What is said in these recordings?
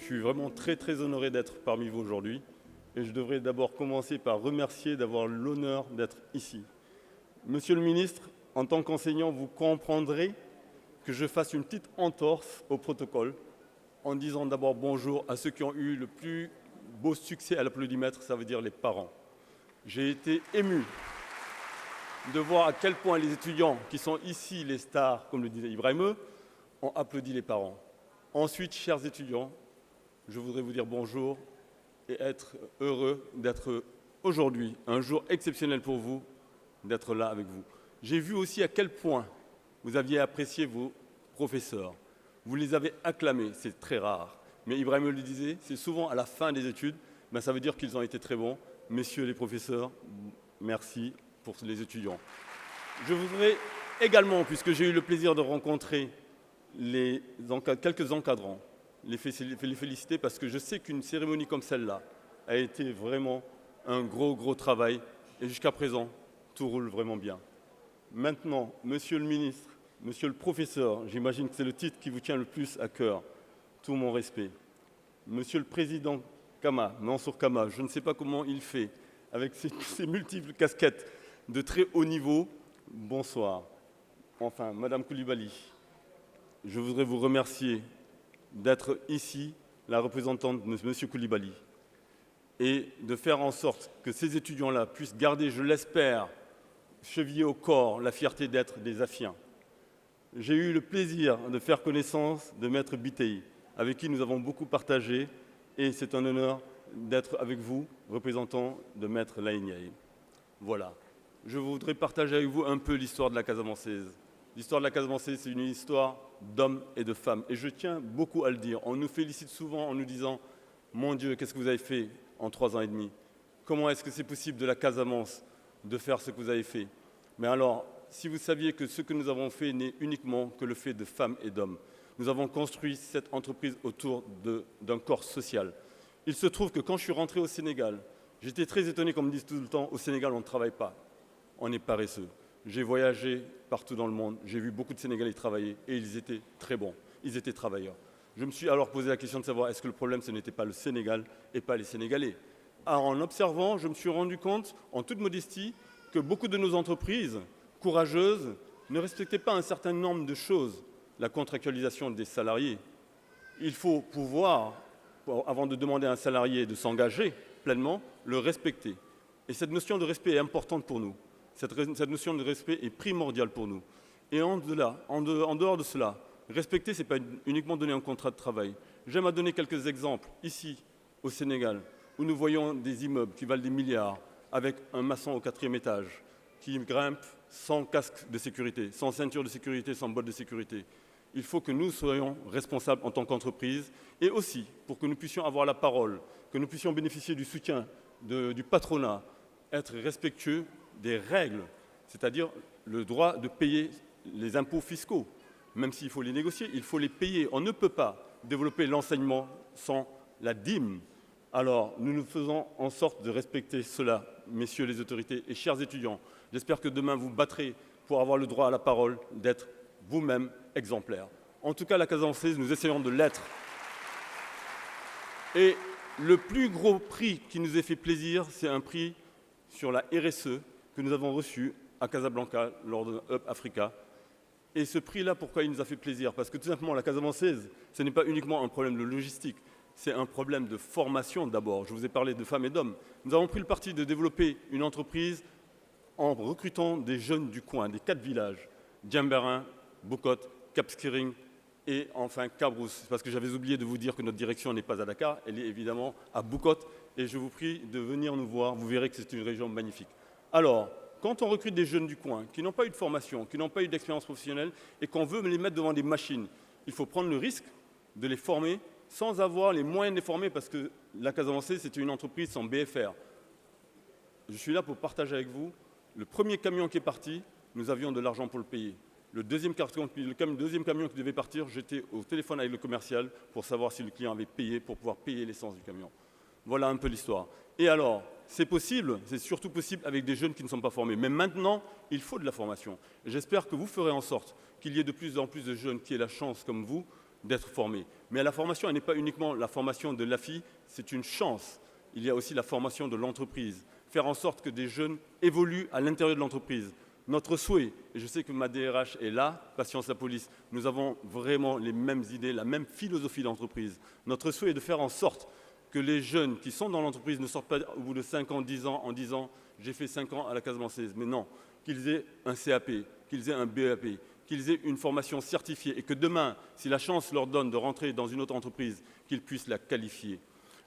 suis vraiment très honoré d'être parmi vous aujourd'hui. Et je devrais d'abord commencer par remercier d'avoir l'honneur d'être ici. Monsieur le ministre, en tant qu'enseignant, vous comprendrez que je fasse une petite entorse au protocole en disant d'abord bonjour à ceux qui ont eu le plus beau succès à l'applaudimètre, ça veut dire les parents. J'ai été ému de voir à quel point les étudiants qui sont ici les stars, comme le disait Ibrahim, ont applaudi les parents. Ensuite, chers étudiants, je voudrais vous dire bonjour et être heureux d'être aujourd'hui, un jour exceptionnel pour vous, d'être là avec vous. J'ai vu aussi à quel point vous aviez apprécié vos professeurs. Vous les avez acclamés, c'est très rare. Mais Ibrahim le disait, c'est souvent à la fin des études, ben ça veut dire qu'ils ont été très bons. Messieurs les professeurs, merci pour les étudiants. Je voudrais également, puisque j'ai eu le plaisir de rencontrer quelques encadrants, les féliciter parce que je sais qu'une cérémonie comme celle-là a été vraiment un gros travail et jusqu'à présent, tout roule vraiment bien. Maintenant, monsieur le ministre, monsieur le professeur, j'imagine que c'est le titre qui vous tient le plus à cœur, tout mon respect. Monsieur le président Kama, Mansour Kama, je ne sais pas comment il fait avec ses multiples casquettes de très haut niveau, bonsoir. Enfin, Madame Koulibaly, je voudrais vous remercier d'être ici la représentante de M. Koulibaly et de faire en sorte que ces étudiants-là puissent garder, je l'espère, chevillé au corps, la fierté d'être des Afiens. J'ai eu le plaisir de faire connaissance de Maître Bitey, avec qui nous avons beaucoup partagé, et c'est un honneur d'être avec vous, représentant de Maître Laïniaï. Voilà. Je voudrais partager avec vous un peu l'histoire de la Casamançaise. L'histoire de la Casamançaise, c'est une histoire d'hommes et de femmes. Et je tiens beaucoup à le dire. On nous félicite souvent en nous disant « Mon Dieu, qu'est-ce que vous avez fait en 3 ans et demi? Comment est-ce que c'est possible de la Casamance de faire ce que vous avez fait ?» Mais alors, si vous saviez que ce que nous avons fait n'est uniquement que le fait de femmes et d'hommes, nous avons construit cette entreprise autour d'un corps social. Il se trouve que quand je suis rentré au Sénégal, j'étais très étonné qu'on me dise tout le temps « Au Sénégal, on ne travaille pas, on est paresseux ». J'ai voyagé partout dans le monde, j'ai vu beaucoup de Sénégalais travailler et ils étaient très bons, ils étaient travailleurs. Je me suis alors posé la question de savoir est-ce que le problème ce n'était pas le Sénégal et pas les Sénégalais. Alors, en observant, je me suis rendu compte, en toute modestie, que beaucoup de nos entreprises courageuses ne respectaient pas un certain nombre de choses. La contractualisation des salariés. Il faut pouvoir, avant de demander à un salarié de s'engager pleinement, le respecter. Et cette notion de respect est importante pour nous. Cette notion de respect est primordiale pour nous. Et en dehors de cela, respecter, ce n'est pas uniquement donner un contrat de travail. J'aime à donner quelques exemples. Ici, au Sénégal, où nous voyons des immeubles qui valent des milliards, avec un maçon au 4e étage, qui grimpe sans casque de sécurité, sans ceinture de sécurité, sans bottes de sécurité. Il faut que nous soyons responsables en tant qu'entreprise et aussi pour que nous puissions avoir la parole, que nous puissions bénéficier du soutien du patronat, être respectueux des règles, c'est-à-dire le droit de payer les impôts fiscaux. Même s'il faut les négocier, il faut les payer. On ne peut pas développer l'enseignement sans la dîme. Alors, nous faisons en sorte de respecter cela, messieurs les autorités et chers étudiants. J'espère que demain, vous battrez pour avoir le droit à la parole, d'être vous-même exemplaires. En tout cas, la Casamançaise, nous essayons de l'être. Et le plus gros prix qui nous ait fait plaisir, c'est un prix sur la RSE que nous avons reçu à Casablanca lors de Up Africa. Et ce prix-là, pourquoi il nous a fait plaisir? Parce que tout simplement, la Casamançaise, ce n'est pas uniquement un problème de logistique, c'est un problème de formation d'abord. Je vous ai parlé de femmes et d'hommes. Nous avons pris le parti de développer une entreprise en recrutant des jeunes du coin, des 4 villages, Djemberin, Bukot, Cap Skirring et enfin Cabrousse. Parce que j'avais oublié de vous dire que notre direction n'est pas à Dakar, elle est évidemment à Bukot. Et je vous prie de venir nous voir, vous verrez que c'est une région magnifique. Alors, quand on recrute des jeunes du coin qui n'ont pas eu de formation, qui n'ont pas eu d'expérience professionnelle et qu'on veut les mettre devant des machines, il faut prendre le risque de les former sans avoir les moyens de les former parce que la Casamançaise, c'est une entreprise sans BFR. Je suis là pour partager avec vous. Le premier camion qui est parti, nous avions de l'argent pour le payer. Le deuxième camion qui devait partir, j'étais au téléphone avec le commercial pour savoir si le client avait payé pour pouvoir payer l'essence du camion. Voilà un peu l'histoire. Et alors, c'est possible, c'est surtout possible avec des jeunes qui ne sont pas formés. Mais maintenant, il faut de la formation. J'espère que vous ferez en sorte qu'il y ait de plus en plus de jeunes qui aient la chance, comme vous, d'être formés. Mais la formation, elle n'est pas uniquement la formation de la fille, c'est une chance. Il y a aussi la formation de l'entreprise. Faire en sorte que des jeunes évoluent à l'intérieur de l'entreprise. Notre souhait, et je sais que ma DRH est là, Patience la police, nous avons vraiment les mêmes idées, la même philosophie d'entreprise. Notre souhait est de faire en sorte que les jeunes qui sont dans l'entreprise ne sortent pas au bout de 5 ans, 10 ans, en disant « j'ai fait 5 ans à la Casamançaise ». Mais non, qu'ils aient un CAP, qu'ils aient un BEP, qu'ils aient une formation certifiée et que demain, si la chance leur donne de rentrer dans une autre entreprise, qu'ils puissent la qualifier.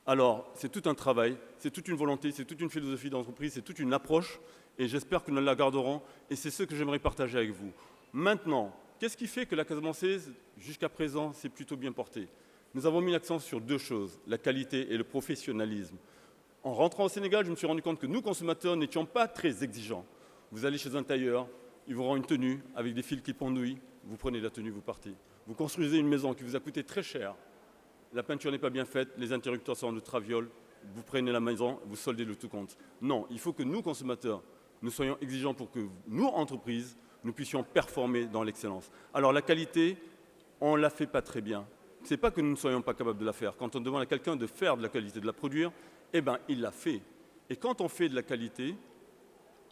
Alors, c'est tout un travail, c'est toute une volonté, c'est toute une philosophie d'entreprise, c'est toute une approche et j'espère que nous la garderons et c'est ce que j'aimerais partager avec vous. Maintenant, qu'est-ce qui fait que la Casamançaise, jusqu'à présent, s'est plutôt bien portée? Nous avons mis l'accent sur 2 choses, la qualité et le professionnalisme. En rentrant au Sénégal, je me suis rendu compte que nous, consommateurs, n'étions pas très exigeants. Vous allez chez un tailleur, il vous rend une tenue avec des fils qui pendouillent, vous prenez la tenue, vous partez. Vous construisez une maison qui vous a coûté très cher, la peinture n'est pas bien faite, les interrupteurs sont de traviole, vous prenez la maison, vous soldez le tout compte. Non, il faut que nous, consommateurs, nous soyons exigeants pour que nous, entreprises, nous puissions performer dans l'excellence. Alors la qualité, on ne la fait pas très bien. Ce n'est pas que nous ne soyons pas capables de la faire. Quand on demande à quelqu'un de faire de la qualité, de la produire, eh bien, il la fait. Et quand on fait de la qualité,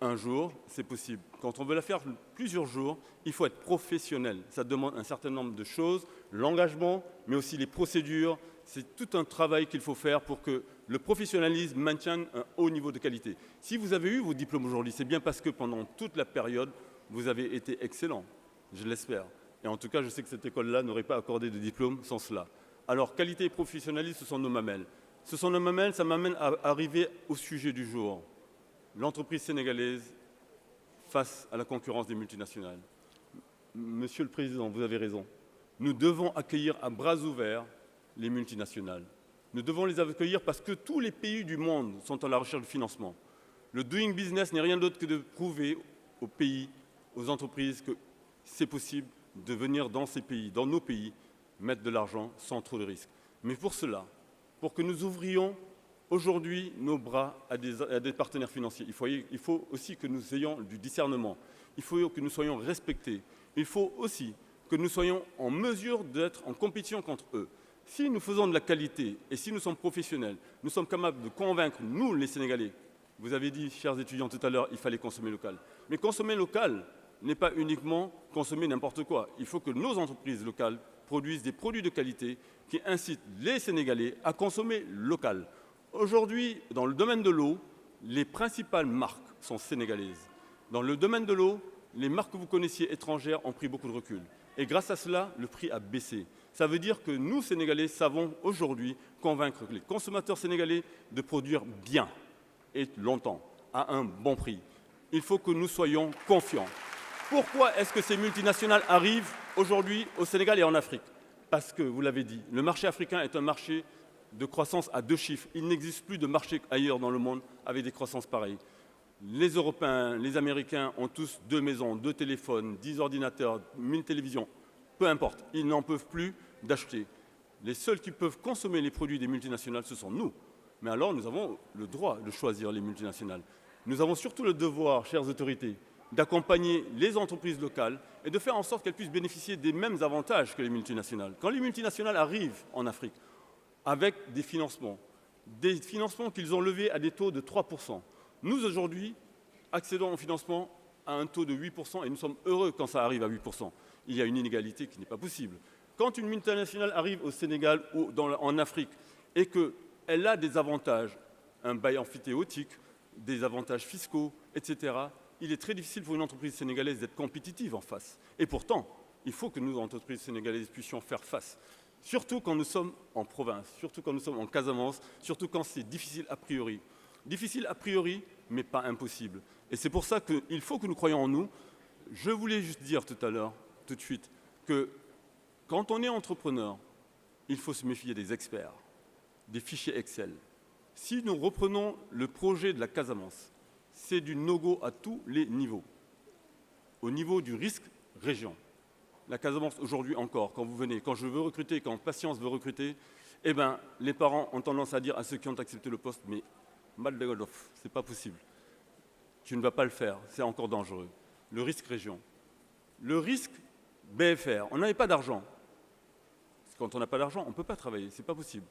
un jour, c'est possible. Quand on veut la faire plusieurs jours, il faut être professionnel. Ça demande un certain nombre de choses, l'engagement, mais aussi les procédures. C'est tout un travail qu'il faut faire pour que le professionnalisme maintienne un haut niveau de qualité. Si vous avez eu vos diplômes aujourd'hui, c'est bien parce que pendant toute la période, vous avez été excellent, je l'espère. Et en tout cas, je sais que cette école-là n'aurait pas accordé de diplôme sans cela. Alors, qualité et professionnalisme, ce sont nos mamelles. Ce sont nos mamelles, ça m'amène à arriver au sujet du jour. L'entreprise sénégalaise face à la concurrence des multinationales. Monsieur le Président, vous avez raison. Nous devons accueillir à bras ouverts les multinationales. Nous devons les accueillir parce que tous les pays du monde sont à la recherche de financement. Le doing business n'est rien d'autre que de prouver aux pays, aux entreprises que c'est possible de venir dans ces pays, dans nos pays, mettre de l'argent sans trop de risques. Mais pour cela, pour que nous ouvrions aujourd'hui nos bras à des partenaires financiers, il faut aussi que nous ayons du discernement, il faut que nous soyons respectés, il faut aussi que nous soyons en mesure d'être en compétition contre eux. Si nous faisons de la qualité et si nous sommes professionnels, nous sommes capables de convaincre, nous les Sénégalais. Vous avez dit, chers étudiants, tout à l'heure, il fallait consommer local. Mais consommer local n'est pas uniquement consommer n'importe quoi. Il faut que nos entreprises locales produisent des produits de qualité qui incitent les Sénégalais à consommer local. Aujourd'hui, dans le domaine de l'eau, les principales marques sont sénégalaises. Dans le domaine de l'eau, les marques que vous connaissiez étrangères ont pris beaucoup de recul. Et grâce à cela, le prix a baissé. Ça veut dire que nous, Sénégalais, savons aujourd'hui convaincre les consommateurs sénégalais de produire bien et longtemps, à un bon prix. Il faut que nous soyons confiants. Pourquoi est-ce que ces multinationales arrivent aujourd'hui au Sénégal et en Afrique? Parce que, vous l'avez dit, le marché africain est un marché de croissance à 2 chiffres. Il n'existe plus de marché ailleurs dans le monde avec des croissances pareilles. Les Européens, les Américains ont tous 2 maisons, 2 téléphones, 10 ordinateurs, 1000 télévisions. Peu importe, ils n'en peuvent plus d'acheter. Les seuls qui peuvent consommer les produits des multinationales, ce sont nous. Mais alors, nous avons le droit de choisir les multinationales. Nous avons surtout le devoir, chères autorités, d'accompagner les entreprises locales et de faire en sorte qu'elles puissent bénéficier des mêmes avantages que les multinationales. Quand les multinationales arrivent en Afrique avec des financements qu'ils ont levés à des taux de 3%, nous aujourd'hui accédons au financement à un taux de 8% et nous sommes heureux quand ça arrive à 8%. Il y a une inégalité qui n'est pas possible. Quand une multinationale arrive au Sénégal ou en Afrique et qu'elle a des avantages, un bail amphithéotique, des avantages fiscaux, etc., il est très difficile pour une entreprise sénégalaise d'être compétitive en face. Et pourtant, il faut que nous, entreprises sénégalaises, puissions faire face. Surtout quand nous sommes en province, surtout quand nous sommes en Casamance, surtout quand c'est difficile a priori. Difficile a priori, mais pas impossible. Et c'est pour ça qu'il faut que nous croyions en nous. Je voulais juste dire tout à l'heure, tout de suite, que quand on est entrepreneur, il faut se méfier des experts, des fichiers Excel. Si nous reprenons le projet de la Casamance, c'est du no-go à tous les niveaux. Au niveau du risque région. La Casamance, aujourd'hui encore, quand vous venez, quand je veux recruter, quand Patience veut recruter, eh ben, les parents ont tendance à dire à ceux qui ont accepté le poste, mais mal de Godolph, c'est pas possible. Tu ne vas pas le faire, c'est encore dangereux. Le risque région. Le risque BFR, on n'avait pas d'argent. Quand on n'a pas d'argent, on ne peut pas travailler, ce n'est pas possible.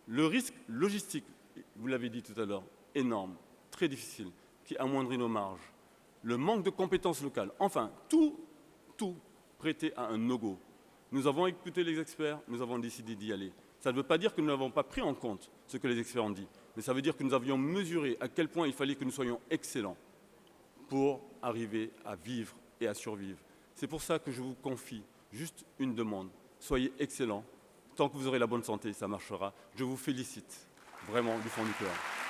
Le risque logistique, vous l'avez dit tout à l'heure, énorme, très difficile, qui amoindrit nos marges. Le manque de compétences locales, enfin, tout prêté à un no-go. Nous avons écouté les experts, nous avons décidé d'y aller. Ça ne veut pas dire que nous n'avons pas pris en compte ce que les experts ont dit, mais ça veut dire que nous avions mesuré à quel point il fallait que nous soyons excellents pour arriver à vivre et à survivre. C'est pour ça que je vous confie juste une demande. Soyez excellents. Tant que vous aurez la bonne santé, ça marchera. Je vous félicite vraiment du fond du cœur.